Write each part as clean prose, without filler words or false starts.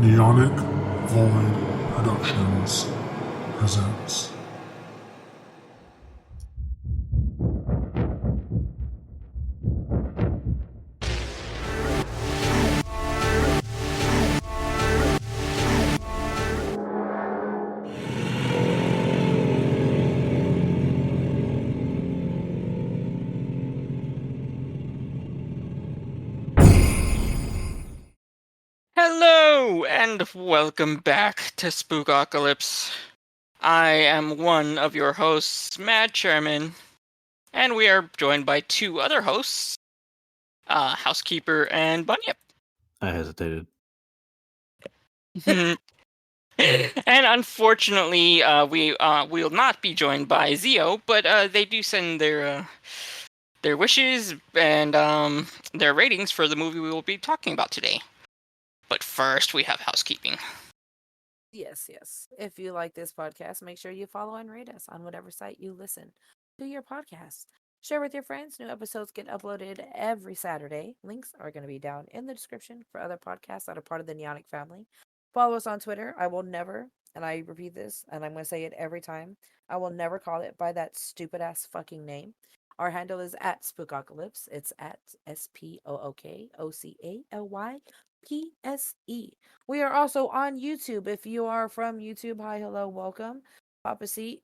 Neonic Void Productions presents. Hello and welcome back to Spookocalypse. I am one of your hosts, Mad Chairman, and we are joined by two other hosts, Housekeeper and Bunyip. I hesitated. And unfortunately, we will not be joined by Zio, but they do send their wishes and their ratings for the movie we will be talking about today. But first, we have housekeeping. Yes. If you like this podcast, make sure you follow and rate us on whatever site you listen to your podcast. Share with your friends. New episodes get uploaded every Saturday. Links are going to be down in the description for other podcasts that are part of the Neonic family. Follow us on Twitter. I will never, and I repeat this, and I'm going to say it every time, I will never call it by that stupid ass fucking name. Our handle is at Spookocalypse. It's at SPOOKOCALYPSE. We are also on YouTube. If you are from YouTube, hi, hello, welcome. Pop a seat,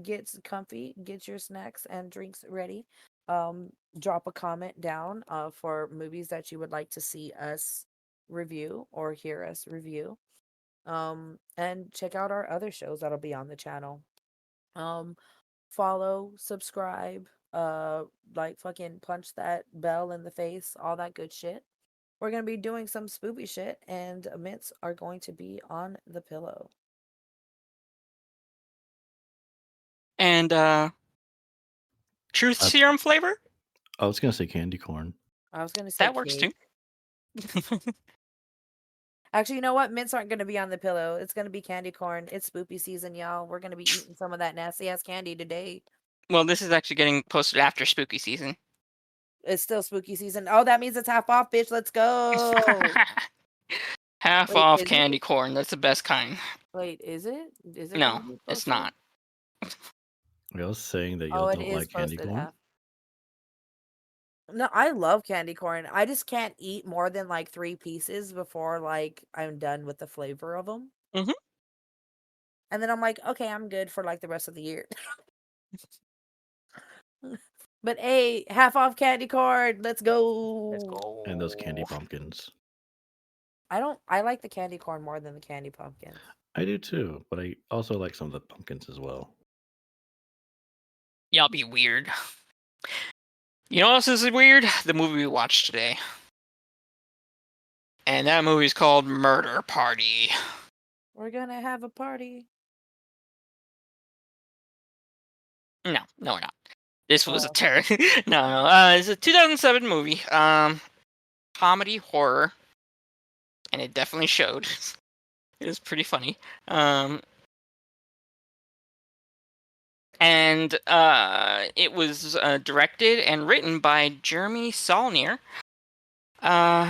get comfy, get your snacks and drinks ready. Drop a comment down for movies that you would like to see us review or hear us review. And check out our other shows that'll be on the channel. Follow, subscribe, like fucking punch that bell in the face, all that good shit. We're going to be doing some spoopy shit, and mints are going to be on the pillow. And truth serum flavor? I was gonna say candy corn. I was going to say That works too. Actually, you know what? Mints aren't going to be on the pillow. It's going to be candy corn. It's spoopy season, y'all. We're going to be eating some of that nasty ass candy today. Well, this is actually getting posted after spooky season. It's still spooky season. Oh, that means it's half off, bitch. Let's go. Half off candy corn. That's the best kind. Wait, is it? Is it? No, it's not. I was saying that y'all don't like candy corn. No, I love candy corn. I just can't eat more than like 3 pieces before like I'm done with the flavor of them. Mm-hmm. And then I'm like, okay, I'm good for like the rest of the year. But hey, half off candy corn. Let's go. And those candy pumpkins. I like the candy corn more than the candy pumpkin. I do too, but I also like some of the pumpkins as well. Y'all be weird. You know what else is weird? The movie we watched today. And that movie's called Murder Party. We're gonna have a party. No, we're not. This was a terror. No. It's a 2007 movie. Comedy horror, and it definitely showed. It was pretty funny. And it was directed and written by Jeremy Saulnier,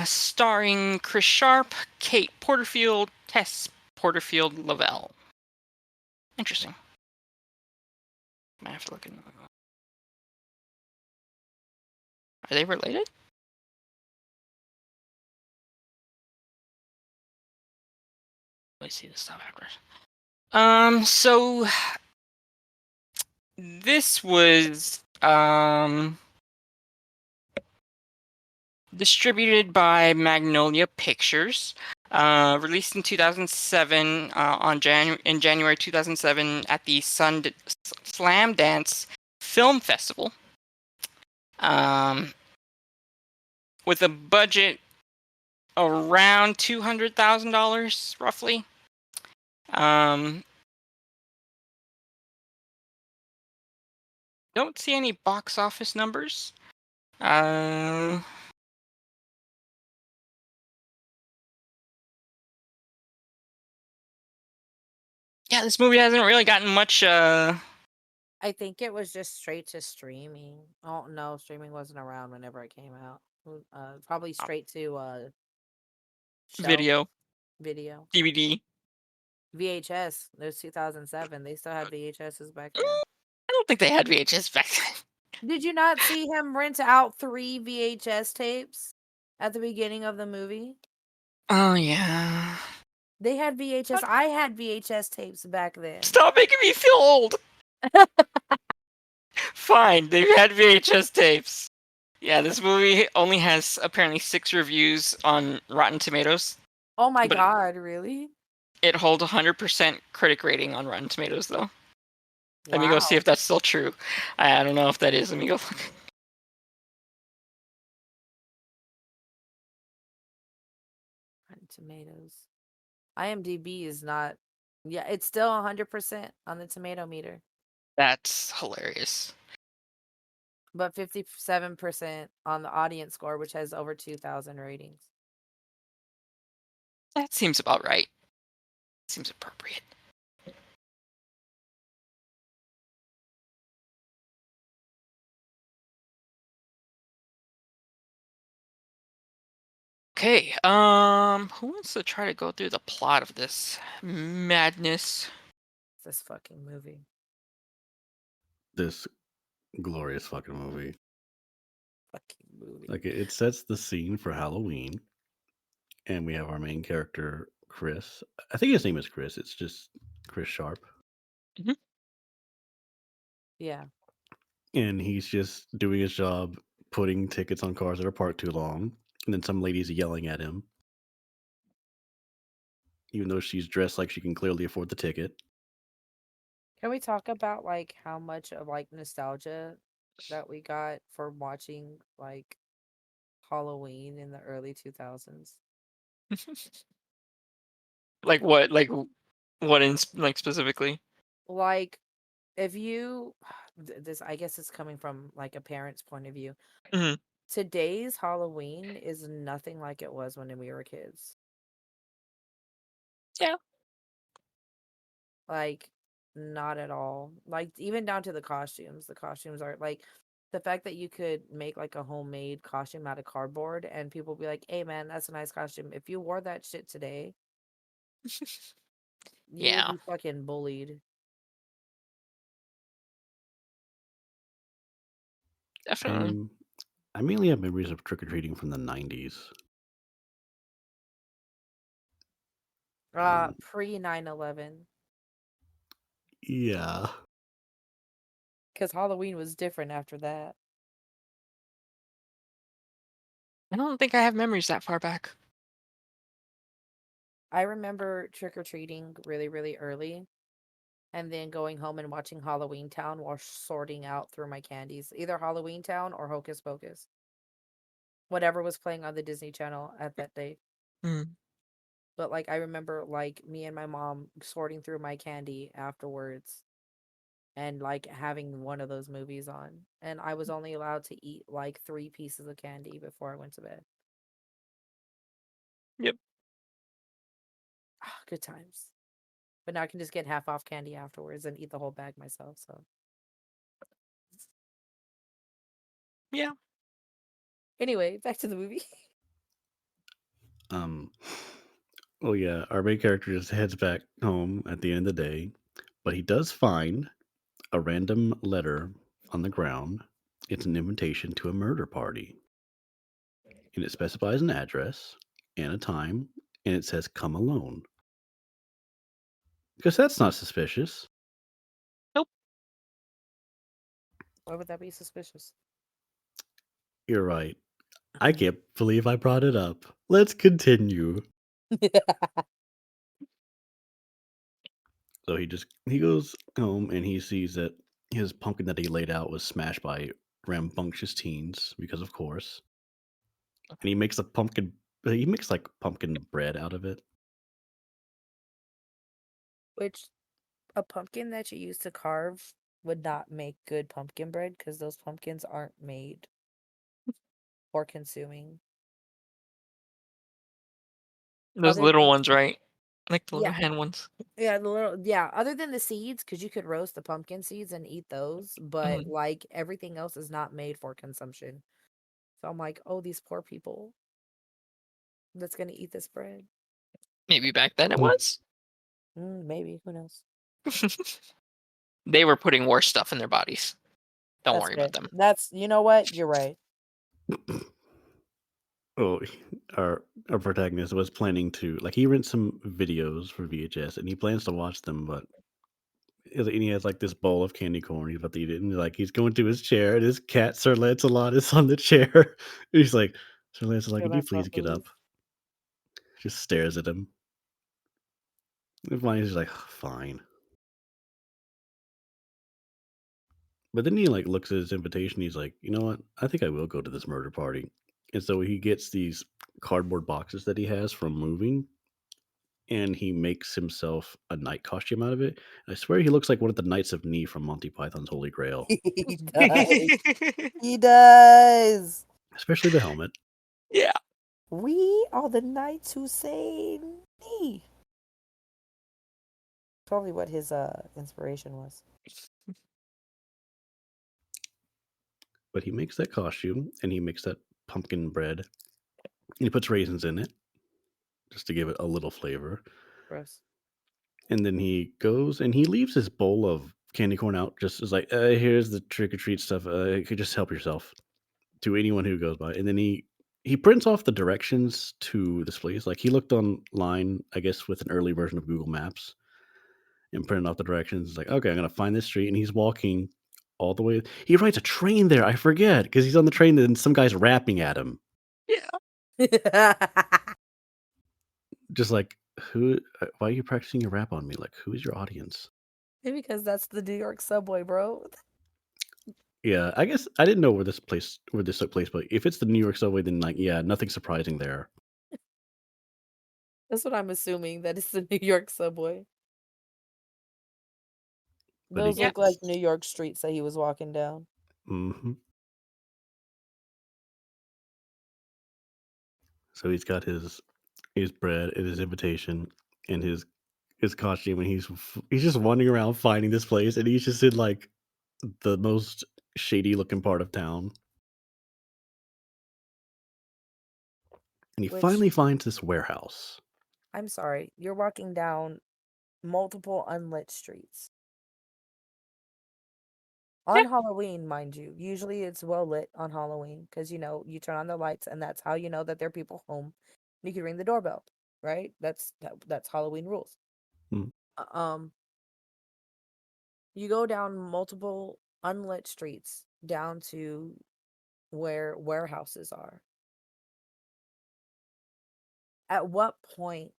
starring Chris Sharp, Kate Porterfield, Tess Porterfield Lavelle. Interesting. I have to look at. Are they related? Let me see this stuff after. So this was distributed by Magnolia Pictures, released in 2007 in January 2007 at the Slam Dance Film Festival. With a budget around $200,000, roughly. Don't see any box office numbers. Yeah, this movie hasn't really gotten much. I think it was just straight to streaming. Oh no, streaming wasn't around whenever it came out. Probably straight to video. video. DVD. VHS. There's 2007. They still had VHSs back I then. don't think they had VHS back then. Did you not see him rent out 3 VHS tapes at the beginning of the movie? Oh yeah. They had VHS. What? I had VHS tapes back then. Stop making me feel old. Fine, they've had VHS tapes. Yeah, this movie only has apparently 6 reviews on Rotten Tomatoes. Oh my But god, really? it holds 100% critic rating on Rotten Tomatoes, though. Let me go see Wow. if that's still true. I don't know if that is. Let me go look. Rotten Tomatoes. IMDb is not. Yeah, it's still 100% on the tomato meter, That's hilarious. but 57% on the audience score, which has over 2,000 ratings. That seems about right. Seems appropriate. Okay, who wants to try to go through the plot of this madness? This fucking movie. This glorious fucking movie. Fucking movie. Like it sets the scene for Halloween, and we have our main character Chris. I think his name is Chris. It's just Chris Sharp, Yeah. and he's just doing his job, putting tickets on cars that are parked too long, and then some lady's yelling at him, even though she's dressed like she can clearly afford the ticket. Can we talk about like how much of like nostalgia that we got from watching like Halloween in the early 2000s? Like what? Like what in like specifically? Like if you this I guess it's coming from like a parent's point of view. Mhm. Today's Halloween is nothing like it was when we were kids. Yeah. Like not at all. Like even down to the costumes. The costumes are like the fact that you could make like a homemade costume out of cardboard and people be like, "Hey man, that's a nice costume." If you wore that shit today, you would Yeah, be fucking bullied. definitely. I mainly have memories of trick or treating from the '90s. Pre 9/11 Yeah, cuz Halloween was different after that. I don't think I have memories that far back. I remember trick or treating really really early and then going home and watching Halloween Town while sorting out through my candies, either Halloween Town or Hocus Pocus. Whatever was playing on the Disney Channel at that day. Mm. But like I remember like me and my mom sorting through my candy afterwards and like having one of those movies on. And I was only allowed to eat like 3 pieces of candy before I went to bed. Yep. Good times. But now I can just get half off candy afterwards and eat the whole bag myself. So Yeah. anyway, back to the movie. Oh yeah, our main character just heads back home at the end of the day, but he does find a random letter on the ground. It's an invitation to a murder party, and it specifies an address and a time, and it says "come alone." Because that's not suspicious. Nope. Why would that be suspicious? You're right. I can't believe I brought it up. Let's continue. So he goes home and he sees that his pumpkin that he laid out was smashed by rambunctious teens because of course. And he makes he makes like pumpkin bread out of it. Which a pumpkin that you use to carve would not make good pumpkin bread because those pumpkins aren't made for consuming. Those Other little than ones, right? Like the little yeah, hen ones. other than the seeds, because you could roast the pumpkin seeds and eat those, but Mhm. like everything else is not made for consumption. So I'm like, oh, these poor people that's gonna eat this bread. Maybe back then it Hmm. was. Maybe. Who knows? They were putting worse stuff in their bodies. Don't That's worry fair. about them. That's, you know what? You're right. Oh, our protagonist was planning to he rents some videos for VHS and he plans to watch them, but and he has this bowl of candy corn. He's about to eat it, and he's going to his chair, and his cat Sir Lancelot is on the chair. He's like, Sir Lancelot, Sure, can you that's please not get please. up? Just stares at him. And finally, he's like, fine. But then he looks at his invitation. He's like, you know what? I think I will go to this murder party. And so he gets these cardboard boxes that he has from moving, and he makes himself a knight costume out of it. I swear he looks like one of the Knights of Ni from Monty Python's Holy Grail, He does. He does. especially the helmet. Yeah. We are the knights who say me. Probably what his inspiration was. But he makes that costume, and he makes that pumpkin bread, and he puts raisins in it just to give it a little flavor. Gross. And then he goes and he leaves his bowl of candy corn out, just as here's the trick or treat stuff. You could just help yourself to anyone who goes by. And then he prints off the directions to this place. He looked online, I guess, with an early version of Google Maps and printed off the directions. It's like, okay, I'm gonna find this street, and he's walking all the way. He rides a train there. I forget because he's on the train, and some guy's rapping at him. Yeah. Just who? Why are you practicing your rap on me? Who is your audience? Maybe because that's the New York subway, bro. Yeah, I guess I didn't know where this took place, but if it's the New York subway, then yeah, nothing surprising there. That's what I'm assuming, that it's the New York subway. But he Those look gets, like New York streets that he was walking down. hmm So he's got his bread and his invitation and his costume, and he's just wandering around finding this place, and he's just in the most shady looking part of town, and he Which, finally finds this warehouse. I'm sorry, you're walking down multiple unlit streets. On Halloween, mind you. Usually it's well lit on Halloween because, you turn on the lights and that's how you know that there are people home. You can ring the doorbell, right? That's Halloween rules. Mm. You go down multiple unlit streets down to where warehouses are. At what point,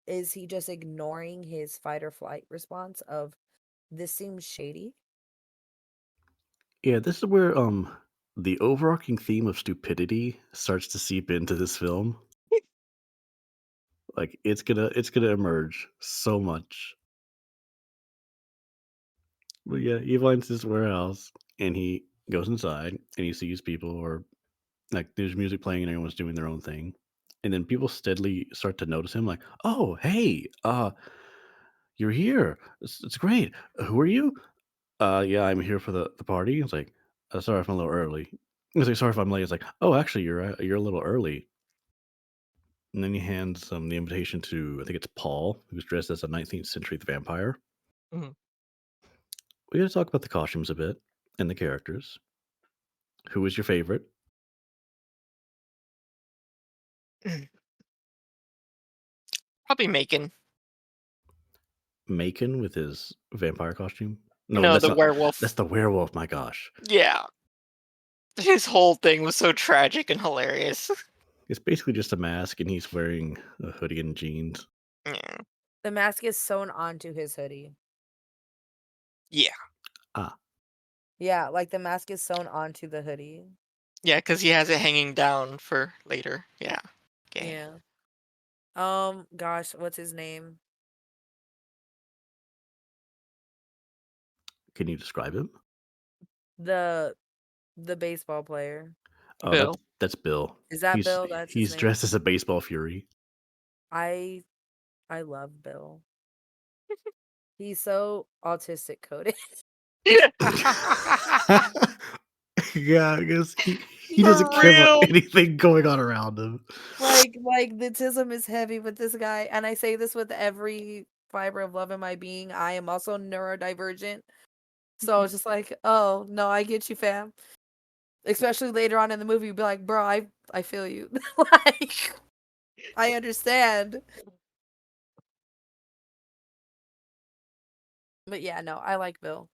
is he just ignoring his fight or flight response of this seems shady? Yeah, this is where the overarching theme of stupidity starts to seep into this film. It's gonna emerge so much. But yeah, he finds this warehouse and he goes inside and he sees people, or there's music playing and everyone's doing their own thing. And then people steadily start to notice him, oh, hey, you're here. It's great. Who are you? Yeah, I'm here for the party. It's like, sorry if I'm a little early. It's like, sorry if I'm late. It's like, oh, actually, you're a little early. And then he hands the invitation to, I think it's Paul, who's dressed as a 19th century vampire. Mhm. We got to talk about the costumes a bit and the characters. Who was your favorite? Probably Macon. Macon with his vampire costume? No, No, that's the not. werewolf. That's the werewolf. My gosh, Yeah. His whole thing was so tragic and hilarious. it's basically just a mask, and he's wearing a hoodie and jeans. Yeah. The mask is sewn onto his hoodie. Yeah. Ah, Yeah, the mask is sewn onto the hoodie. Yeah, because he has it hanging down for later. Yeah. Okay. Yeah. Gosh, what's his name? can you describe him? The baseball player. Oh, Bill. that's Bill. Is that He's Bill? That's his he's name. dressed as a baseball fury. I love Bill. He's so autistic coded. Yeah, I guess He doesn't For care about real? anything going on around him. like the tism is heavy with this guy, and I say this with every fiber of love in my being. I am also neurodivergent, so it's just like, oh no, I get you, fam. Especially later on in the movie, you'd be like, bro, I feel you. Like, I understand. But yeah, no, I like Bill.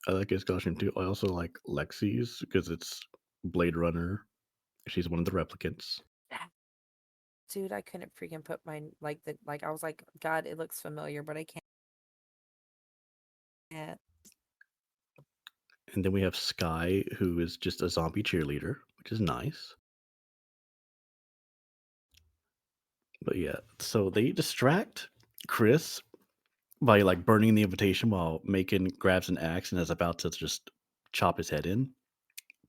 I like his costume too. I also like Lexi's because it's Blade Runner. She's one of the replicants. Dude, I couldn't freaking put mine like I was like, God, it looks familiar, but I can't. And then we have Sky, who is just a zombie cheerleader, which is nice. But yeah, so they distract Chris by like burning the invitation while Macon grabs an axe and is about to just chop his head in.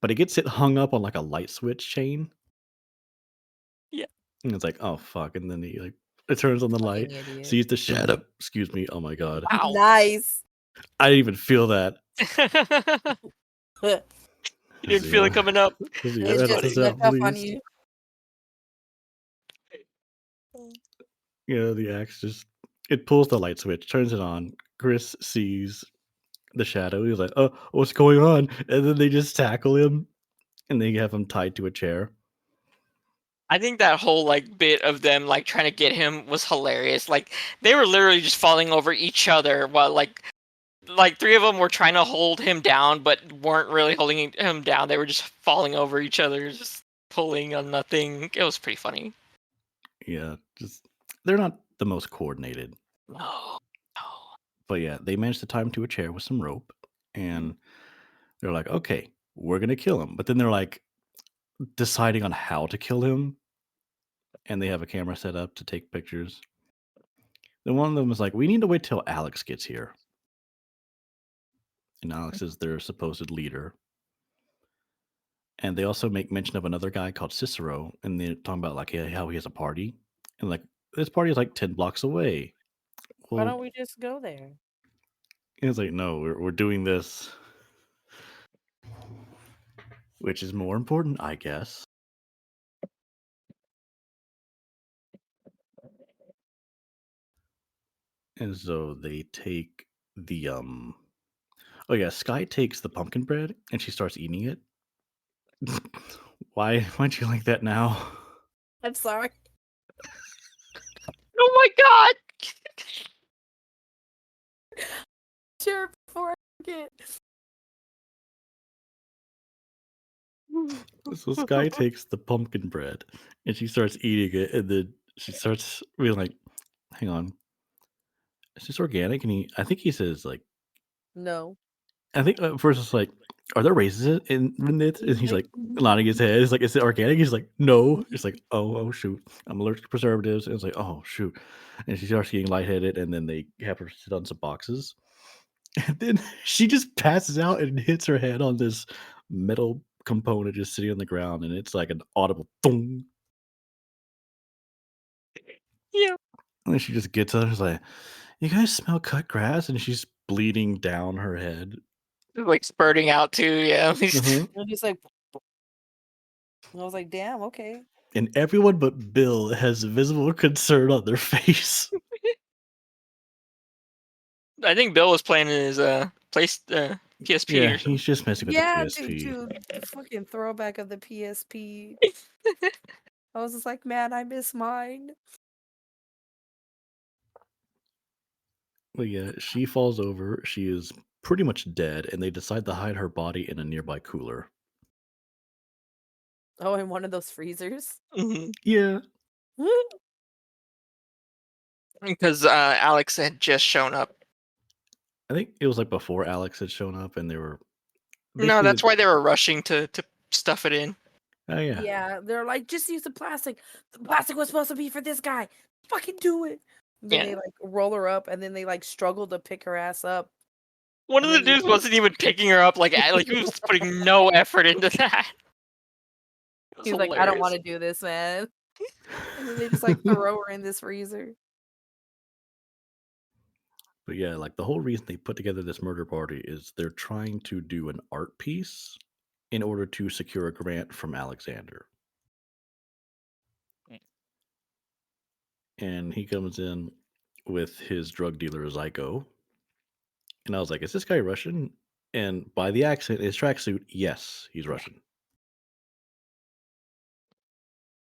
But it gets it hung up on like a light switch chain. Yeah. And it's like, oh fuck. And then he like it turns on the light, Fucking idiot. sees the shadow. Excuse me. Oh my god. Wow. Nice. I didn't even feel that. You didn't feel it coming up. Yeah, It edit just this snuck out, up on please. you. Yeah, the axe just it pulls the light switch, turns it on. Chris sees the shadow. He's like, "Oh, what's going on?" And then they just tackle him, and they have him tied to a chair. I think that whole like bit of them like trying to get him was hilarious. Like they were literally just falling over each other while like three of them were trying to hold him down but weren't really holding him down. They were just falling over each other, just pulling on nothing. It was pretty funny. Yeah, just they're not the most coordinated, No. No. but yeah, they managed to tie him to a chair with some rope, and they're like, "Okay, we're gonna kill him." But then they're like deciding on how to kill him, and they have a camera set up to take pictures. Then one of them is like, "We need to wait till Alex gets here," and Alex is their supposed leader. And they also make mention of another guy called Cicero, and they're talking about like how he has a party, and like this party is like 10 blocks away. Why Well, don't we just go there? it's like no, we're doing this, which is more important, I guess. And so they take the oh yeah, Sky takes the pumpkin bread and she starts eating it. Why'd you like that now? I'm sorry. Oh my god! Sure, before I forget. So Sky takes the pumpkin bread and she starts eating it, and then she starts being like, "Hang on, is this organic?" And I think he says like, No. I think at first it's like, "Are there raisins in it?" And he's like Mhm. nodding his head. It's like, "Is it organic?" He's like, "No." It's like, "Oh shoot, I'm allergic to preservatives." And it's like, "Oh shoot," and she starts getting lightheaded, and then they have her sit on some boxes, and then she just passes out and hits her head on this metal component just sitting on the ground, and it's like an audible thong. Yeah. And then she just gets up and is like, "You guys smell cut grass?" And she's bleeding down her head. Like spurting out too, yeah. Uh-huh. And he's like, I was like, damn, okay. And everyone but Bill has visible concern on their face. I think Bill was playing in his PSP Yeah, or something. he's just messing with Yeah, the dude, PSP. the fucking throwback of the PSP. I was just like, man, I miss mine. But yeah, she falls over. She is pretty much dead, and they decide to hide her body in a nearby cooler. Oh, in one of those freezers. Mhm. Yeah, Because Alex had just shown up. I think it was like before Alex had shown up, and they were No, basically. that's why they were rushing to stuff it in. Oh yeah. Yeah, they're like, just use the plastic. The plastic was supposed to be for this guy. Fucking do it. Then Yeah. they like roll her up, and then they like struggle to pick her ass up. One And of the then they- dudes wasn't even picking her up. Like he was putting no effort into that. It was He's like, I don't want hilarious. to do this, man. And then they just like throw her in this freezer. But yeah, like the whole reason they put together this murder party is they're trying to do an art piece in order to secure a grant from Alexander. And he comes in with his drug dealer Zyko. And I was like, is this guy Russian? And by the accent, his tracksuit, yes, he's Russian.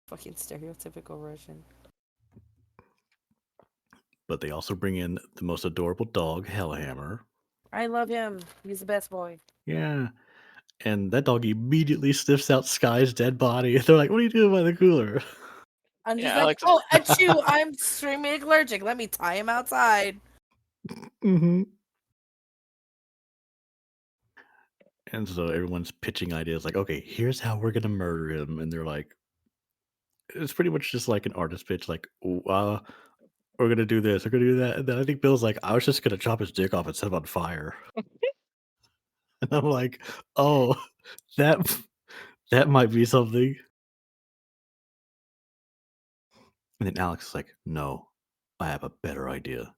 Fucking stereotypical Russian. But they also bring in the most adorable dog, Hellhammer. I love him. He's the best boy. Yeah. And that dog immediately sniffs out Sky's dead body. They're like, what are you doing by the cooler? I'm just Yeah, like, Alex. oh, achoo, I'm extremely allergic. Let me tie him outside. Mm-hmm. And so everyone's pitching ideas like, okay, here's how we're going to murder him. And they're like, it's pretty much just like an artist pitch, like, we're going to do this, we're going to do that. And then I think Bill's like, I was just going to chop his dick off and set him on fire. And I'm like, oh, that might be something. And then Alex is like, no, I have a better idea.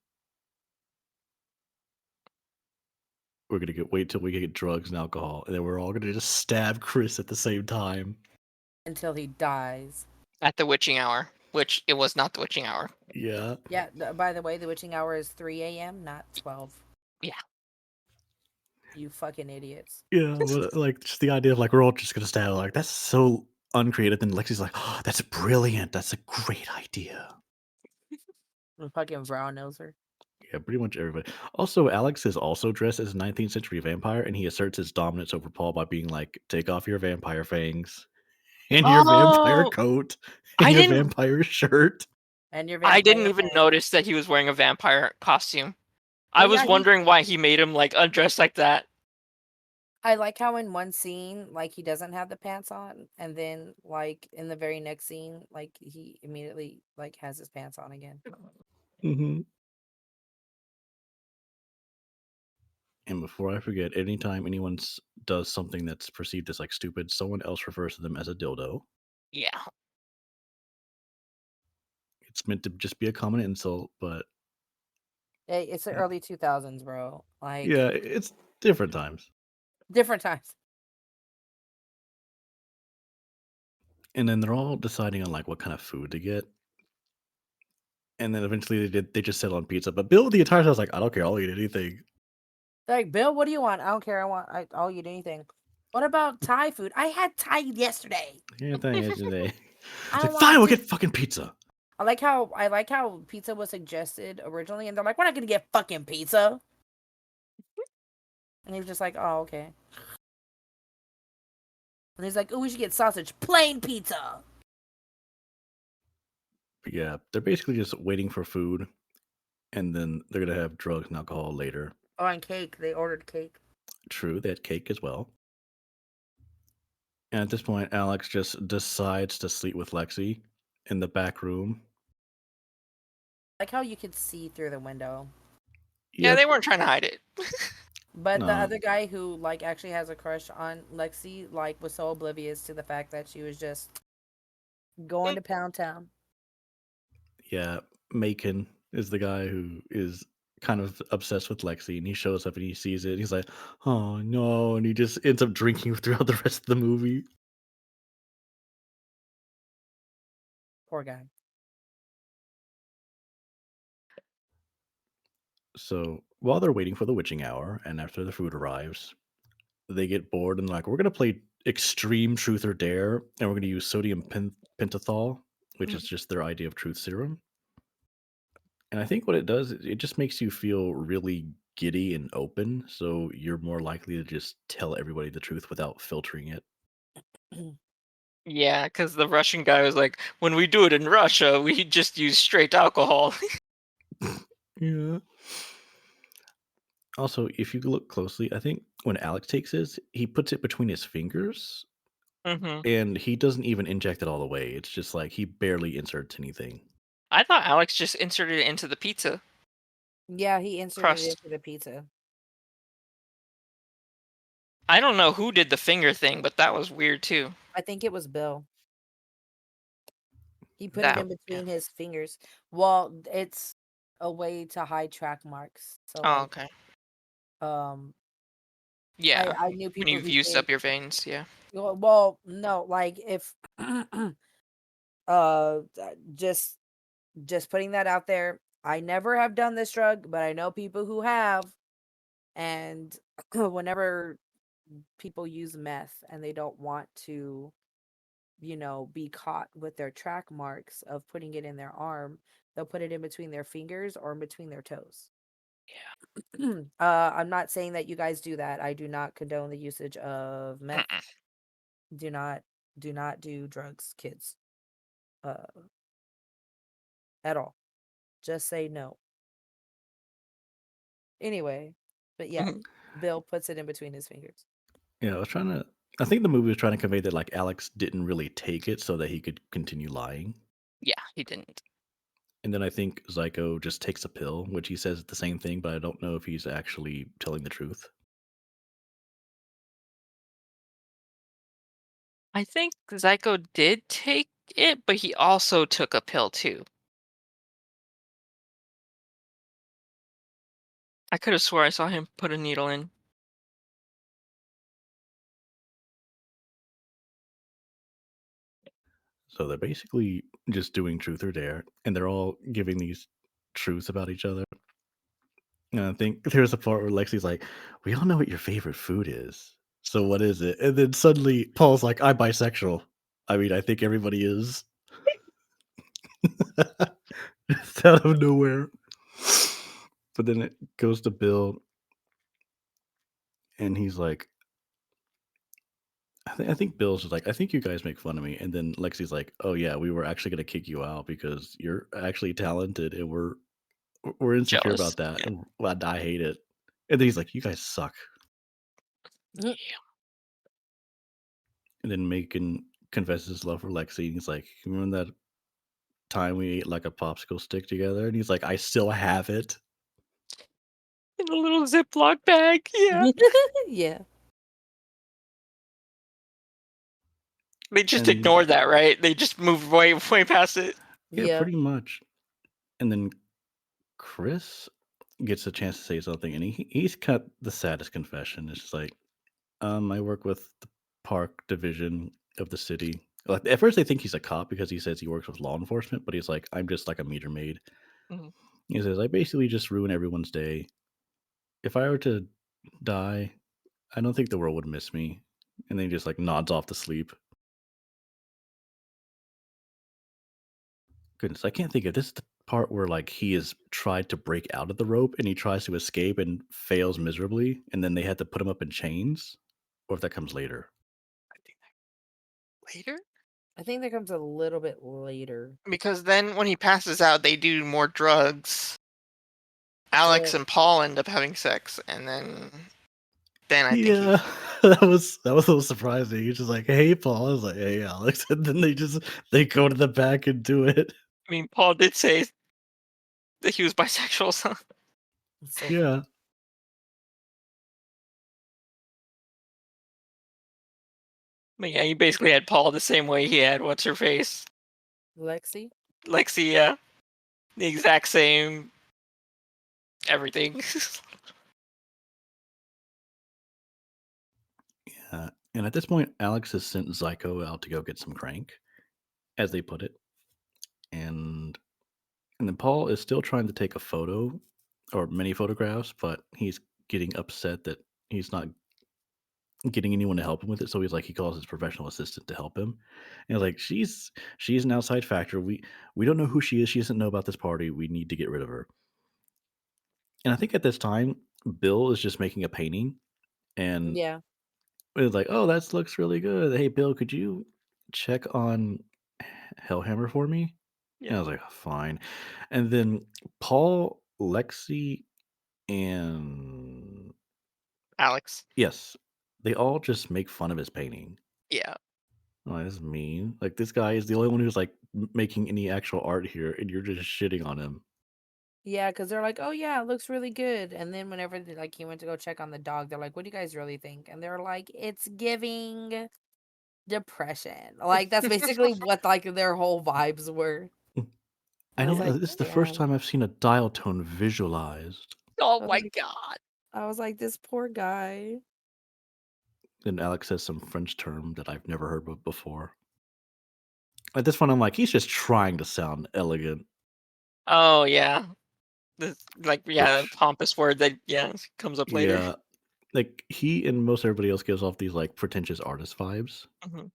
We're going to wait till we get drugs and alcohol. And then we're all going to just stab Chris at the same time. Until he dies. At the witching hour, which it was not the witching hour. Yeah. Yeah, by the way, the witching hour is 3 a.m., not 12. Yeah. You fucking idiots. Yeah, but like just the idea of like we're all just gonna stab, like that's so uncreative. Then Lexi's like, oh, that's brilliant. That's a great idea. The fucking brown noser. Yeah, pretty much everybody. Also, Alex is also dressed as a 19th century vampire, and he asserts his dominance over Paul by being like, take off your vampire fangs and your vampire Oh! coat and I your didn't- vampire shirt. And your I didn't vampire even fangs. notice that he was wearing a vampire costume. I Oh, was yeah, he- wondering why he made him like undressed like that. I like how in one scene, like, he doesn't have the pants on, and then, like, in the very next scene, like, he immediately, like, has his pants on again. Mm-hmm. And before I forget, anytime anyone does something that's perceived as like stupid, someone else refers to them as a dildo. Yeah. It's meant to just be a common insult, but Hey, it's the early 2000s, bro. Like, yeah, it's different times. different times. And then they're all deciding on like what kind of food to get. And then eventually they just settle on pizza. But Bill the entire time was like, I don't care, I'll eat anything. They're like, Bill, what do you want? I don't care. I'll eat anything. What about Thai food? I had Thai yesterday. Yeah, thank you today. I It's like, want fine, we'll to- get fucking pizza. I like how pizza was suggested originally, and they're like, we're not gonna get fucking pizza. And he was just like, oh, okay. And he's like, oh, we should get sausage, plain pizza. But yeah, they're basically just waiting for food. And then they're gonna have drugs and alcohol later. Oh, and cake. They ordered cake. True, they had cake as well. And at this point, Alex just decides to sleep with Lexi in the back room. I like how you could see through the window. Yeah, Yep. they weren't trying to hide it. But No. the other guy who like actually has a crush on Lexi like was so oblivious to the fact that she was just going to Pound Town. Yeah, Macon is the guy who is kind of obsessed with Lexi, and he shows up and he sees it. And he's like, "Oh no!" And he just ends up drinking throughout the rest of the movie. Poor guy. So while they're waiting for the witching hour, and after the food arrives, they get bored and like, we're gonna play extreme truth or dare, and we're gonna use sodium pentothal, which is just their idea of truth serum. And I think what it does, it just makes you feel really giddy and open, so you're more likely to just tell everybody the truth without filtering it. Yeah, because the Russian guy was like, when we do it in Russia, we just use straight alcohol. Yeah. Also, if you look closely, I think when Alex takes his, he puts it between his fingers, hmm and he doesn't even inject it all the way. It's just like he barely inserts anything. I thought Alex just inserted it into the pizza. Yeah, he inserted Crust. it into the pizza. I don't know who did the finger thing, but that was weird too. I think it was Bill. He put That- it in between his fingers. Well, it's a way to hide track marks. So Oh, like, okay. Yeah. I knew When people you've who used did. up your veins, yeah. Well, no, like if uh just putting that out there. I never have done this drug, but I know people who have. And whenever people use meth and they don't want to, be caught with their track marks of putting it in their arm, they'll put it in between their fingers or in between their toes. I'm not saying that you guys do that. I do not condone the usage of meth. Mm-mm. Do not do drugs, kids. Uh at all. Just say no. Anyway, but yeah, Mhm. Bill puts it in between his fingers. Yeah, I think the movie was trying to convey that like Alex didn't really take it so that he could continue lying. Yeah, he didn't. And then I think Zyko just takes a pill, which he says the same thing, but I don't know if he's actually telling the truth. I think Zyko did take it, but he also took a pill too. I could have swore I saw him put a needle in. So they're basically just doing truth or dare, and they're all giving these truths about each other. And I think there's a part where Lexi's like, "We all know what your favorite food is. So what is it?" And then suddenly Paul's like, "I'm bisexual." I mean, I think everybody is. Just out of nowhere. But then it goes to Bill, and he's like, I think Bill's just like, I think you guys make fun of me. And then Lexi's like, oh, yeah, we were actually going to kick you out because you're actually talented and we're insecure Jealous. about that. Yeah. And I hate it. And then he's like, you guys suck. Mhm. And then Macon confesses his love for Lexi. And he's like, "You remember that time we ate like a popsicle stick together?" And he's like, I still have it. In a little Ziploc bag. Yeah. Yeah. They just And ignored that, right? They just moved way past it. yeah, Yeah. pretty much. And then Chris gets a chance to say something, and he's cut the saddest confession. It's just like, I work with the park division of the city. Like at first, they think he's a cop because he says he works with law enforcement, but he's like, I'm just like a meter maid. Mhm. He says, I basically just ruin everyone's day. If I were to die, I don't think the world would miss me. And then he just like nods off to sleep. Goodness, I can't think of this is the part where like he has tried to break out of the rope and he tries to escape and fails miserably, and then they had to put him up in chains, or if that comes later. I think later? I think that comes a little bit later. Because then when he passes out, they do more drugs. Alex and Paul end up having sex, and then I think Yeah, that was a little surprising. He's just like, "Hey, Paul." I was like, "Hey, Alex," and then they go to the back and do it. I mean, Paul did say that he was bisexual, so So Yeah, but yeah, he basically had Paul the same way he had what's her face, Lexi. Lexi. Yeah, the exact same everything. yeah. And at this point, Alex has sent Zyko out to go get some crank, as they put it, and then Paul is still trying to take a photo or many photographs, but he's getting upset that he's not getting anyone to help him with it. So he's like, he calls his professional assistant to help him. And like, she's an outside factor. We don't know who she is. She doesn't know about this party. We need to get rid of her. And I think at this time, Bill is just making a painting, and Yeah. it's like, oh, that looks really good. Hey, Bill, could you check on Hellhammer for me? And I Yeah, was like, fine. And then Paul, Lexi, and Alex. yes, they all just make fun of his painting. Yeah, Oh, that's mean. Like this guy is the only one who's like making any actual art here, and you're just shitting on him. Yeah, because they're like, oh yeah, it looks really good. And then whenever like he went to go check on the dog, they're like, what do you guys really think? And they're like, it's giving depression. Like that's basically what like their whole vibes were. I I know was like, this is the first damn. time I've seen a dial tone visualized. oh I was my like, god. this poor guy. Then Alex says some French term that I've never heard of before. At this point, I'm like, he's just trying to sound elegant. Oh yeah, the Which, pompous word that comes up later. yeah, like he and most everybody else gives off these like pretentious artist vibes. Mhm.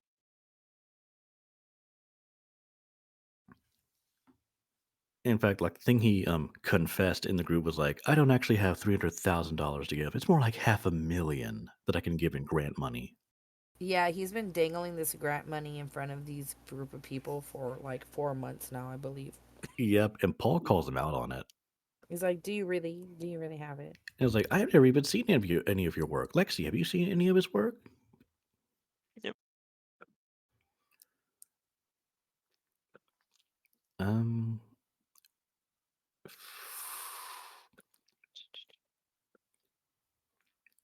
In fact, like the thing he confessed in the group was like, I don't actually have $300,000 to give. It's more like $500,000 that I can give in grant money. Yeah, he's been dangling this grant money in front of these group of people for like 4 months now, I believe. Yep, and Paul calls him out on it. He's like, "Do you really have it?" And it's like, I've never even seen any of your work. Lexi, have you seen any of his work? Yep. Um,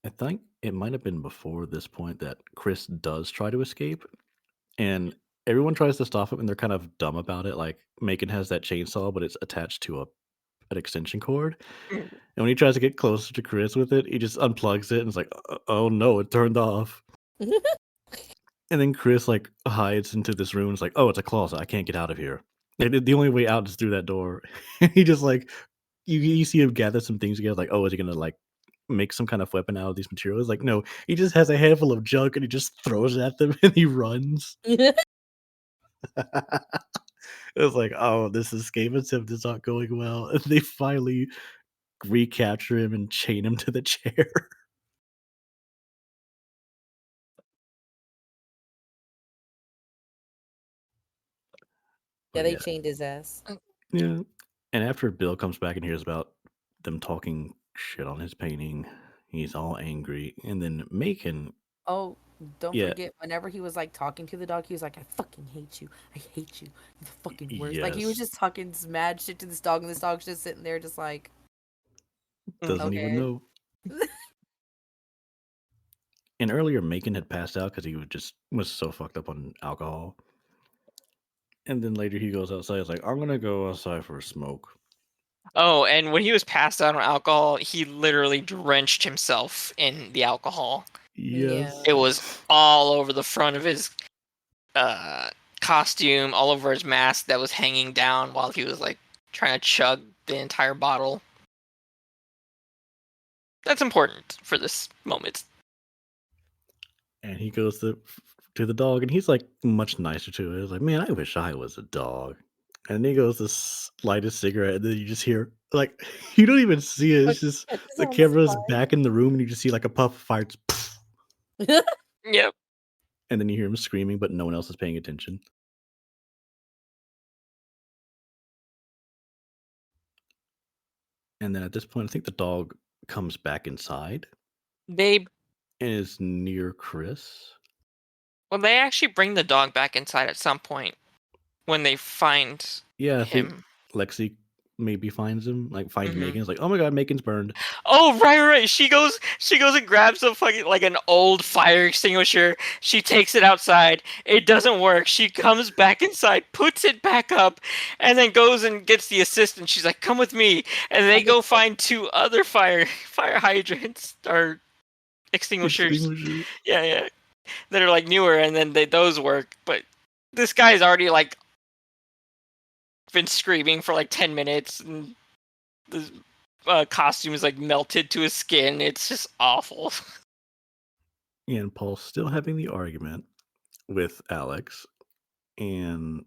I think it might have been before this point that Chris does try to escape, and everyone tries to stop him, and they're kind of dumb about it. Like Macon has that chainsaw, but it's attached to an extension cord, Mm. and when he tries to get closer to Chris with it, he just unplugs it, and it's like, oh no, it turned off. And then Chris like hides into this room. And it's like, oh, it's a closet. I can't get out of here. And the only way out is through that door. And he just like you see him gather some things together. Like, oh, is he gonna like make some kind of weapon out of these materials? Like, no, he just has a handful of junk and he just throws it at them and he runs. It was like, oh, this escape attempt is not going well. And they finally recapture him and chain him to the chair. Yeah, But they yeah, chained his ass. yeah. And after Bill comes back and hears about them talking shit on his painting, he's all angry. And then Macon, Oh, don't yeah, forget, whenever he was like talking to the dog, he was like, "I fucking hate you. I hate you. You're the fucking worst." Like he was yes, just talking mad shit to this dog, and this dog's just sitting there, just like, doesn't even "Okay." know. And earlier, Macon had passed out because he was so fucked up on alcohol. And then later he goes outside. He's like, I'm gonna go outside for a smoke. Oh, and when he was passed out on alcohol, he literally drenched himself in the alcohol. Yeah. Yes. It was all over the front of his uh, costume, all over his mask that was hanging down while he was like trying to chug the entire bottle. That's important for this moment. And he goes to the dog, and he's like much nicer to it. He's like, man, I wish I was a dog. And then he goes to light a cigarette, and then you just hear like you don't even see it. It's just It the sounds camera's back in the room, and you just see like a puff of fire, just, fine. Yep. and then you hear him screaming, but no one else is paying attention. And then at this point, I think the dog comes back inside They and is near Chris. they actually bring the dog back inside at some point when they find Yeah, I think him. Lexi maybe finds him, like finds Mhm. Megan. It's like, oh my god, Megan's burned. Oh, right. She goes and grabs a fucking like an old fire extinguisher. She takes it outside. It doesn't work. She comes back inside, puts it back up, and then goes and gets the assistant. She's like, "Come with me." And they go find two other fire hydrants or extinguishers. Extinguisher. Yeah. That are like newer, and then those work. But this guy's already like been screaming for like 10 minutes, and the costume is like melted to his skin. It's just awful. And Paul's still having the argument with Alex, and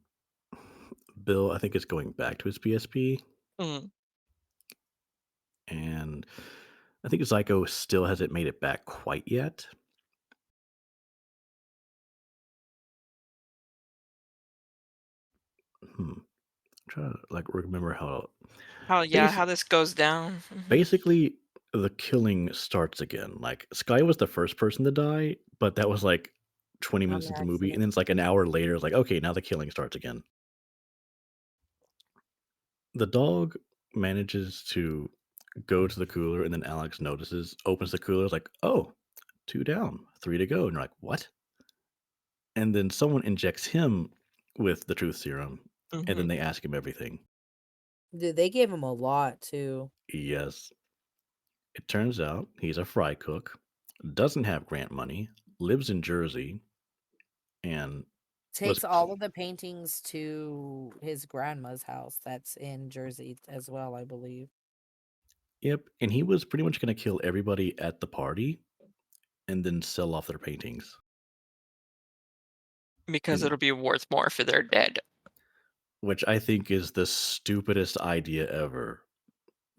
Bill, I think, is going back to his PSP, Mm. and I think Zyko still hasn't made it back quite yet. Trying to like remember how How this goes down. Mhm. basically the killing starts again. Like Sky was the first person to die, but that was like 20 On minutes into the movie, accident. and then it's like an hour later. It's like, okay, now the killing starts again. The dog manages to go to the cooler, and then Alex notices, opens the cooler, is like, oh, 2 down, 3 to go. And you're like, what? And then someone injects him with the truth serum, and then Mhm. they ask him everything. Dude, they gave him a lot too. Yes. It turns out he's a fry cook, doesn't have grant money, lives in Jersey and was Takes all of the paintings to his grandma's house that's in Jersey as well, I believe. yep, and he was pretty much going to kill everybody at the party and then sell off their paintings. Because And it'll be worth more if they're dead. which I think is the stupidest idea ever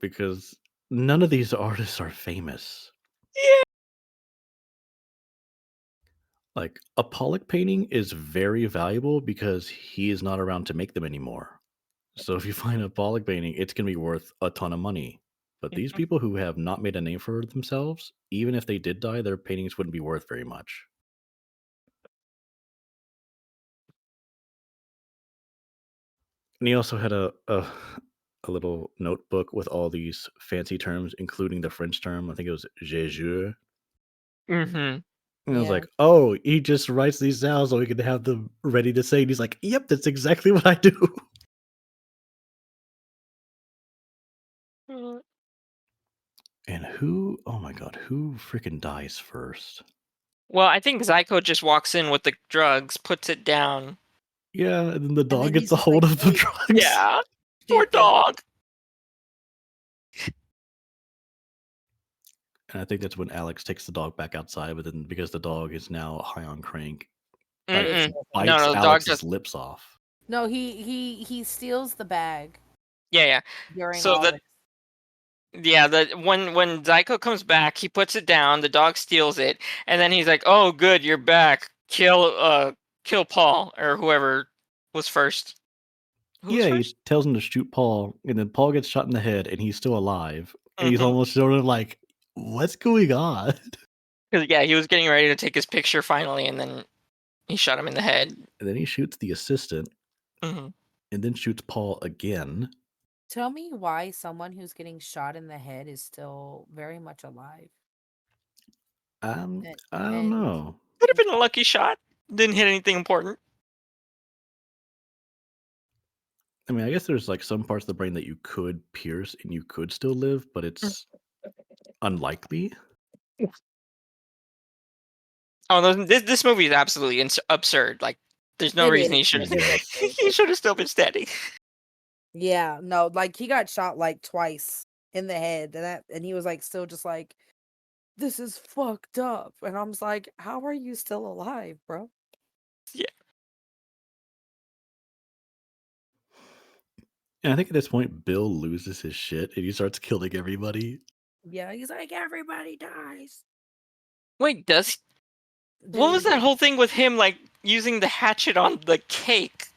because none of these artists are famous. Yeah. Like a Pollock painting is very valuable because he is not around to make them anymore. So if you find a Pollock painting, it's going to be worth a ton of money. But these Mhm. people who have not made a name for themselves, even if they did die, their paintings wouldn't be worth very much. And he also had a little notebook with all these fancy terms, including the French term. I think it was "Jésus." Mhm. And I was Yeah. like, "Oh, he just writes these down so he can have them ready to say." And he's like, "Yep, that's exactly what I do." Mm. And who? Oh my god, who freaking dies first? Well, I think Zyko just walks in with the drugs, puts it down. Yeah, and then the then dog he's gets a just like, hold of the "Wait, drugs. Yeah. Poor shit, yeah." dog. And I think that's when Alex takes the dog back outside, but then because the dog is now high on crank, like It's Mm-mm. different. No, bites no, the dog Alex's just lips off. No, he steals the bag yeah. during So all the this. when Zyko comes back, he puts it down, the dog steals it, and then he's like, "Oh, good, you're back. Kill Paul or whoever was first." Who was Yeah, he first? tells him to shoot Paul, and then Paul gets shot in the head, and he's still alive. And he's Mhm. almost sort of like, "What's going on?" 'Cause yeah, he was getting ready to take his picture finally, and then he shot him in the head. And then he shoots the assistant, Mhm. and then shoots Paul again. Tell me why someone who's getting shot in the head is still very much alive. And, I don't and know. Could have been a lucky shot. Didn't hit anything important. I mean, I guess there's like some parts of the brain that you could pierce and you could still live, but it's unlikely. Oh, this movie is absolutely absurd. Like, there's no it reason is. he should It is Yes. he should have still been standing. Yeah, no, like he got shot like twice in the head, and he was like still just like, this is fucked up. And I'm just like, how are you still alive, bro? Yeah. And I think at this point, Bill loses his shit and he starts killing everybody. Yeah, he's like, everybody dies. Wait, what was Dude, that whole thing with him like using the hatchet on the cake?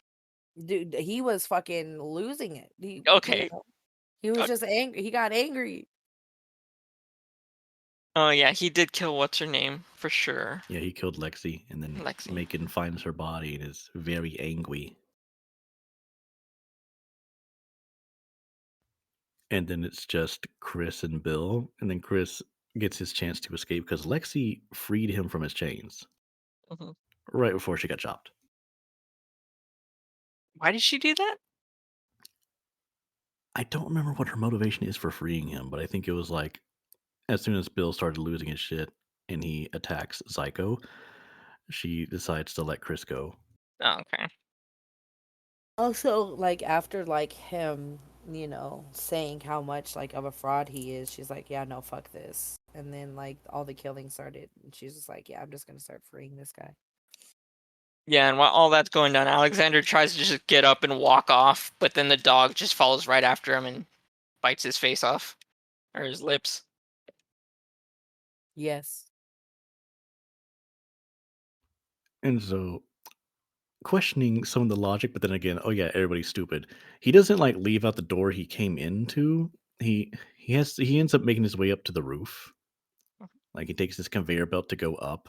dude, he was fucking losing it. Okay. He was Uh, just angry. He got angry. Oh yeah, he did kill what's her name for sure. Yeah, he killed Lexi, and then Lexi. Macon finds her body and is very angry. And then it's just Chris and Bill, and then Chris gets his chance to escape because Lexi freed him from his chains Mhm. right before she got chopped. Why did she do that? I don't remember what her motivation is for freeing him, but I think it was like as soon as Bill started losing his shit and he attacks Psycho, she decides to let Chris go. Oh, okay. Also, like after like him, saying how much like of a fraud he is, she's like, yeah, no, fuck this. And then like all the killing started, and she's just like, yeah, I'm just gonna start freeing this guy. Yeah, and while all that's going down, Alexander tries to just get up and walk off, but then the dog just follows right after him and bites his face off or his lips. Yes. And so questioning some of the logic, but then again, oh yeah, everybody's stupid. He doesn't like leave out the door he came into. He ends up making his way up to the roof. Like he takes this conveyor belt to go up,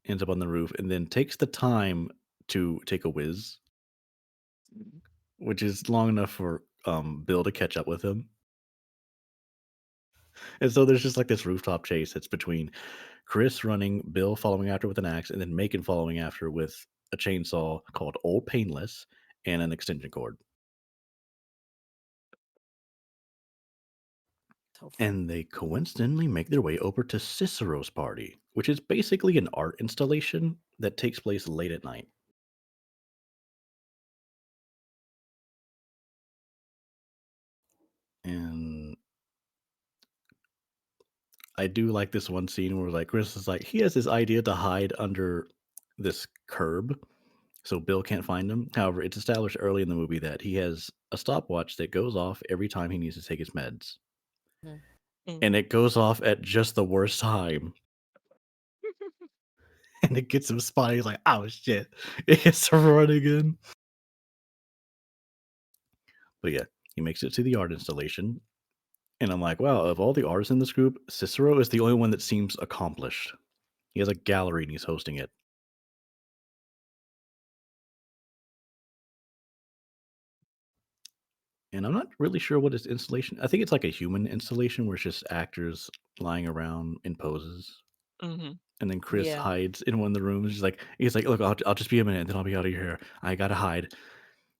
ends up on the roof, and then takes the time to take a whiz, which is long enough for Bill to catch up with him. And so there's just like this rooftop chase that's between Chris running, Bill following after with an axe, and then Macon following after with a chainsaw called Old Painless and an extension cord. So and they coincidentally make their way over to Cicero's party, which is basically an art installation that takes place late at night. And I do like this one scene where like Chris is like he has this idea to hide under this curb so Bill can't find him. However, it's established early in the movie that he has a stopwatch that goes off every time he needs to take his meds. And it goes off at just the worst time. And it gets him spotted. He's like, oh shit. It gets to run again. But yeah, he makes it to the art installation. And I'm like, wow, of all the artists in this group, Cicero is the only one that seems accomplished. He has a gallery and he's hosting it. And I'm not really sure what his installation. I think it's like a human installation where it's just actors lying around in poses. Mm-hmm. And then Chris Yeah. hides in one of the rooms. He's like, look, I'll just be a minute, and then I'll be out of here. I gotta hide.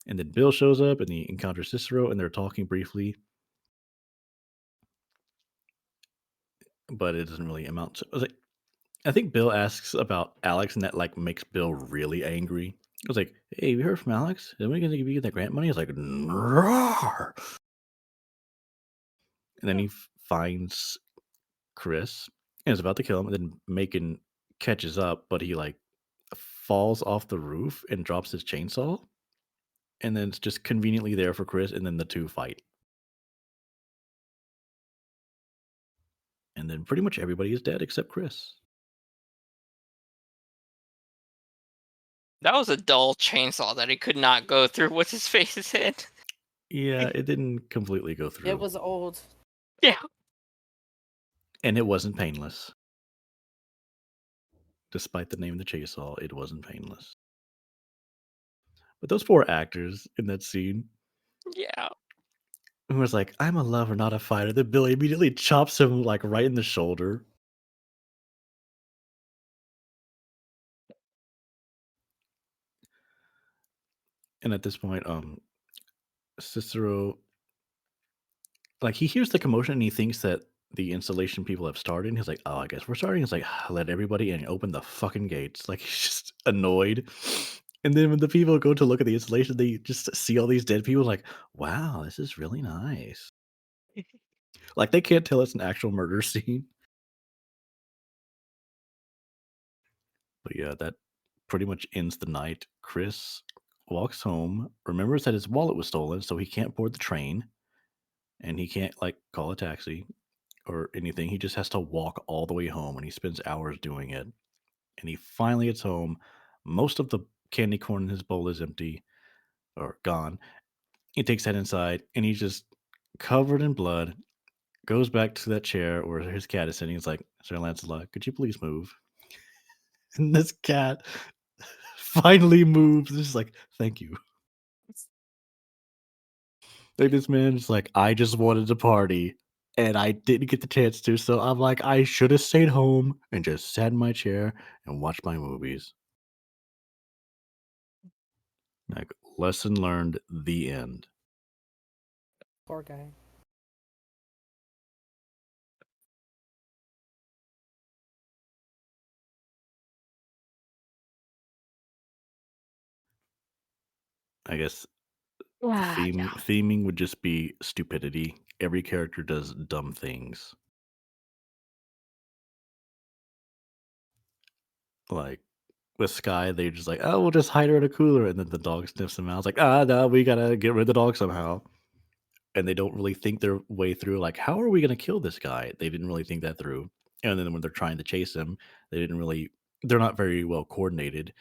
And then Bill shows up, and he encounters Cicero, and they're talking briefly, but it doesn't really amount to. I think Bill asks about Alex, and that like makes Bill really angry. I was like, hey, have you heard from Alex? Is we gonna give you that grant money? He's like, "Rawr." And then he finds Chris and is about to kill him, and then Macon catches up, but he like falls off the roof and drops his chainsaw, and then it's just conveniently there for Chris, and then the two fight. And then pretty much everybody is dead except Chris. That was a dull chainsaw that he could not go through. What's his face in? Yeah, it didn't completely go through. It was old. Yeah. And it wasn't painless. Despite the name of the chainsaw, it wasn't painless. But those four actors in that scene, Yeah. who was like, I'm a lover, not a fighter. Then Billy immediately chops him like right in the shoulder. And at this point, Cicero, like he hears the commotion and he thinks that the installation people have started. And he's like, oh, I guess we're starting. He's like, let everybody in, open the fucking gates. Like he's just annoyed. And then when the people go to look at the installation, they just see all these dead people like, wow, this is really nice. Like they can't tell it's an actual murder scene. But yeah, that pretty much ends the night. Chris walks home, remembers that his wallet was stolen, so he can't board the train and he can't like call a taxi or anything. He just has to walk all the way home and he spends hours doing it. And he finally gets home. Most of the candy corn in his bowl is empty or gone. He takes that inside and he's just covered in blood. Goes back to that chair where his cat is sitting. He's like, Sir Lancelot, could you please move? And this cat finally moves. It's just like, thank you. Like this man is like, I just wanted to party and I didn't get the chance to. So I'm like, I should have stayed home and just sat in my chair and watched my movies. Like, lesson learned, the end. Poor guy. I guess theming would just be stupidity. Every character does dumb things. Like with Sky, they just like, oh, we'll just hide her in a cooler, and then the dog sniffs him out. It's like, no, we gotta get rid of the dog somehow. And they don't really think their way through, like, how are we gonna kill this guy? They didn't really think that through. And then when they're trying to chase him, they're not very well coordinated.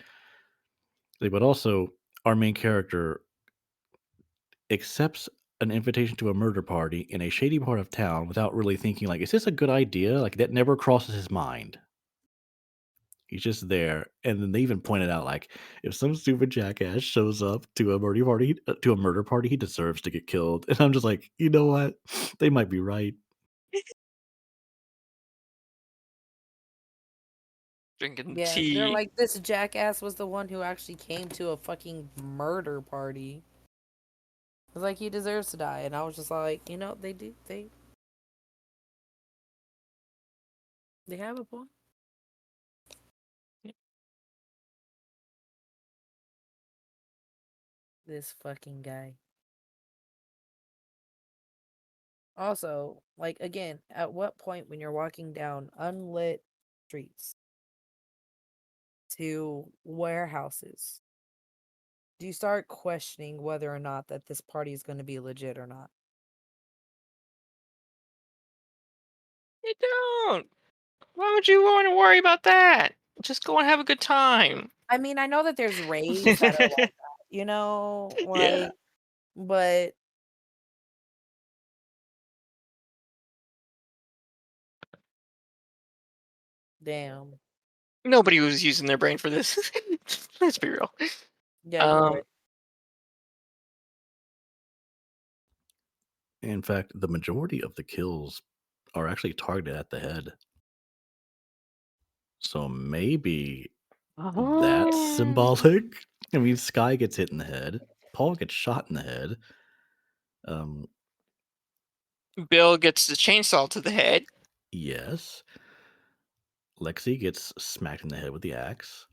But also, our main character accepts an invitation to a murder party in a shady part of town without really thinking, like, is this a good idea? Like, that never crosses his mind. He's just there, and then they even pointed out, like, if some stupid jackass shows up to a murder party, he deserves to get killed. And I'm just like, you know what? They might be right. Drinking Yeah, tea. they're like, this jackass was the one who actually came to a fucking murder party. It was like, he deserves to die. And I was just like, they They have a point. This fucking guy. Also, like again, at what point when you're walking down unlit streets to warehouses do you start questioning whether or not that this party is going to be legit or not? You don't. Why would you want to worry about that? Just go and have a good time. I mean, I know that there's raves that are like that, Yeah. but damn. Nobody was using their brain for this. Let's be real. Yeah, you're right. In fact, the majority of the kills are actually targeted at the head. So maybe that's Oh. symbolic. I mean, Sky gets hit in the head. Paul gets shot in the head. Bill gets the chainsaw to the head. Yes. Lexi gets smacked in the head with the axe.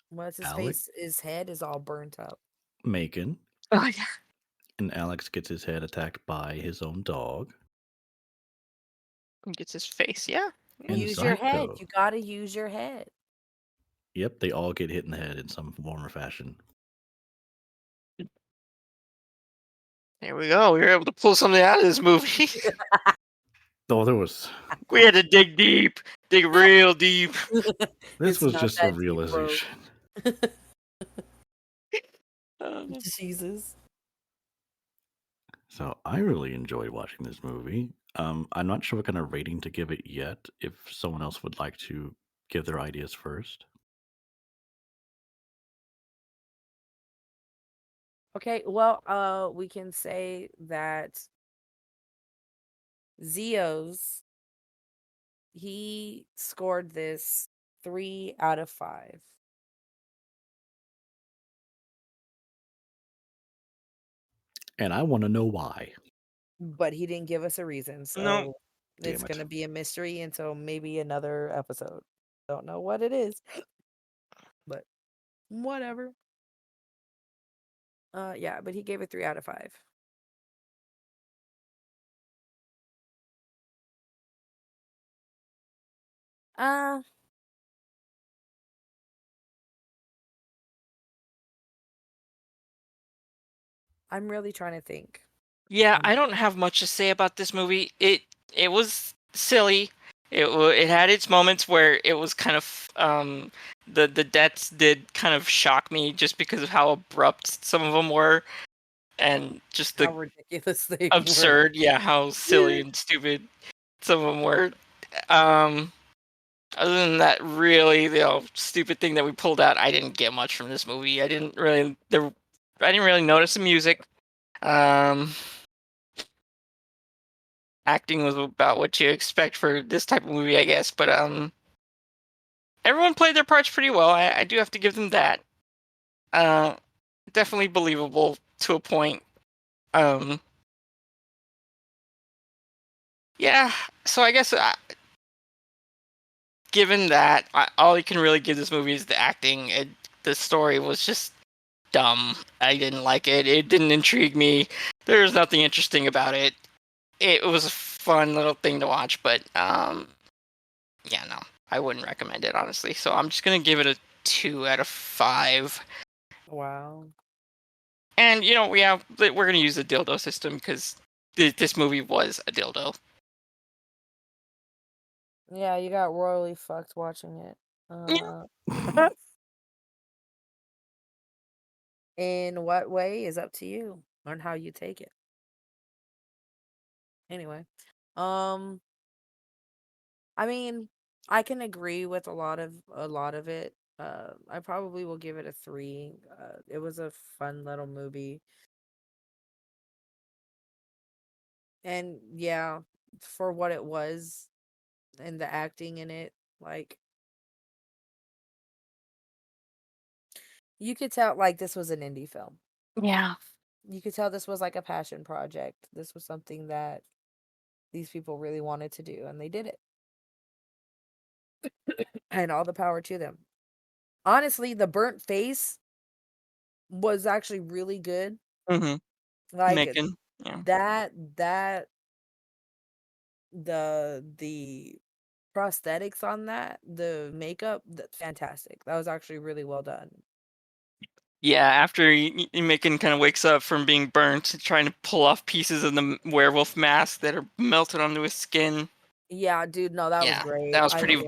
What's his Alec? face? His head is all burnt up. Macon. Oh yeah. And Alex gets his head attacked by his own dog. Gets his face. Yeah. And Use your head. Zyko. You gotta use your head. Yep, they all get hit in the head in some form or fashion. There we go. We were able to pull something out of this movie. Oh, there was. We had to dig deep, dig real deep. This It's was not just that a deep, bro. realization. Jesus. So I really enjoyed watching this movie. I'm not sure what kind of rating to give it yet. If someone else would like to give their ideas first. Okay, well, we can say that Zio's he scored this 3 out of 5. And I want to know why. But he didn't give us a reason, so No. it's Damn it. gonna be a mystery until maybe another episode. Don't know what it is, but whatever. Yeah, but he gave it 3 out of 5. Uh, I'm really trying to think. Yeah, I don't have much to say about this movie. It was silly. It had its moments where it was kind of the deaths did kind of shock me just because of how abrupt some of them were, and just How the ridiculous they were. absurd, yeah, how silly and stupid some of them were. Other than that really, stupid thing that we pulled out, I didn't get much from this movie. I didn't really notice the music. Acting was about what you expect for this type of movie, I guess. But everyone played their parts pretty well. I do have to give them that. Definitely believable to a point. Yeah. So I guess given that, all you can really give this movie is the acting. The story was just dumb. I didn't like it. It didn't intrigue me. There was nothing interesting about it. It was a fun little thing to watch, but yeah, no, I wouldn't recommend it honestly. So I'm just gonna give it a 2 out of 5. Wow. And we're gonna use the dildo system because this movie was a dildo. Yeah, you got royally fucked watching it. In what way is up to you on how you take it. Anyway, I mean, I can agree with a lot of it. I probably will give it a 3. It was a fun little movie. And yeah, for what it was and the acting in it, like you could tell like this was an indie film. Yeah. You could tell this was like a passion project. This was something that these people really wanted to do, and they did it. And all the power to them. Honestly, the burnt face was actually really good. Mm-hmm. Like Making. Yeah. that the prosthetics on that, the makeup, that's fantastic. That was actually really well done. Yeah, after Macon kind of wakes up from being burnt, trying to pull off pieces of the werewolf mask that are melted onto his skin. Yeah, dude, no, that was Yeah, great. that was pretty.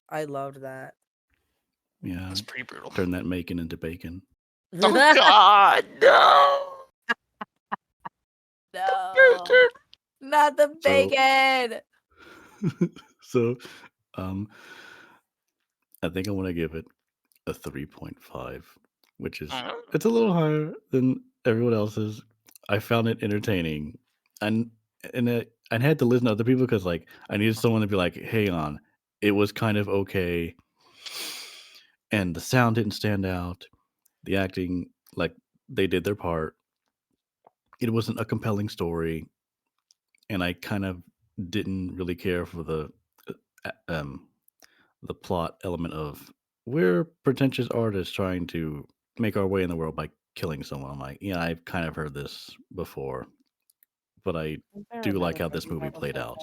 I loved that. Yeah, That's pretty brutal. turn that Macon into bacon. Oh God, no! No, not the bacon. So, I think I want to give it a 3.5, which is it's a little higher than everyone else's. I found it entertaining, and I had to listen to other people because like I needed someone to be like, "Hey, on, it was kind of okay," and the sound didn't stand out. The acting, like they did their part. It wasn't a compelling story, and I kind of didn't really care for the plot element of we're pretentious artists trying to make our way in the world by killing someone. I'm like, yeah, I've kind of heard this before, but I do like how this movie played out.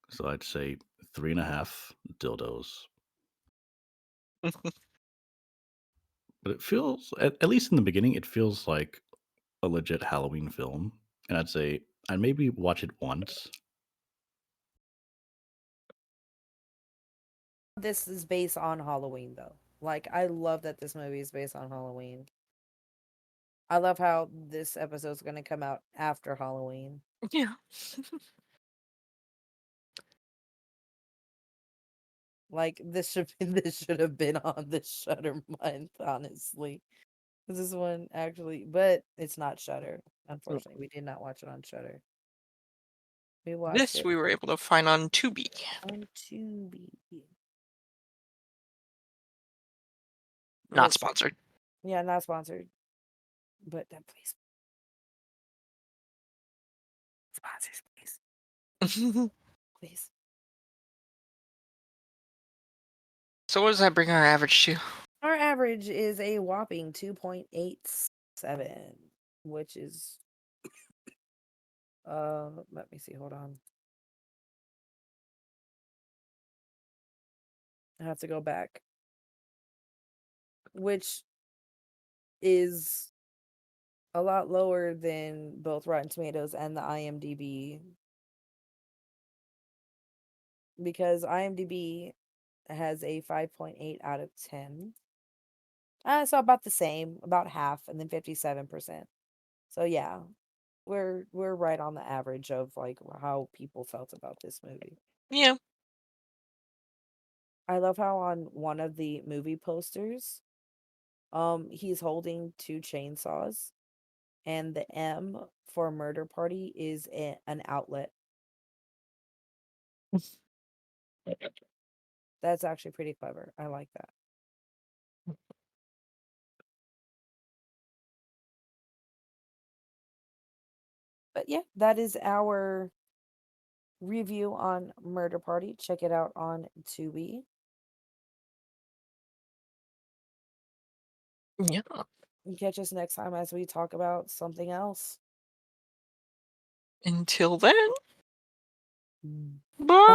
So I'd say 3.5 dildos. But it feels, at least in the beginning, it feels like a legit Halloween film. And I'd say I'd maybe watch it once. This is based on Halloween, though. Like, I love that this movie is based on Halloween. I love how this episode's going to come out after Halloween. Yeah. Like, this should have been on the Shudder month, honestly. This one actually, but it's not Shudder. Unfortunately, we did not watch it on Shudder. We watched This it we were able to find on Tubi. on Tubi. Not Which- sponsored. Yeah, not sponsored. But please. Sponsors, please. Please. So what does that bring our average to? Our average is a whopping 2.87, which is let me see, hold on. I have to go back. Which is a lot lower than both Rotten Tomatoes and the IMDb. Because IMDb has a 5.8 out of 10. So about the same, about half, and then 57%. So yeah, we're right on the average of like how people felt about this movie. Yeah. I love how on one of the movie posters, he's holding 2 chainsaws, and the M for murder party is an outlet. That's actually pretty clever. I like that. But yeah, that is our review on Murder Party. Check it out on Tubi. Yeah. Catch us next time as we talk about something else. Until then. Mm. Bye.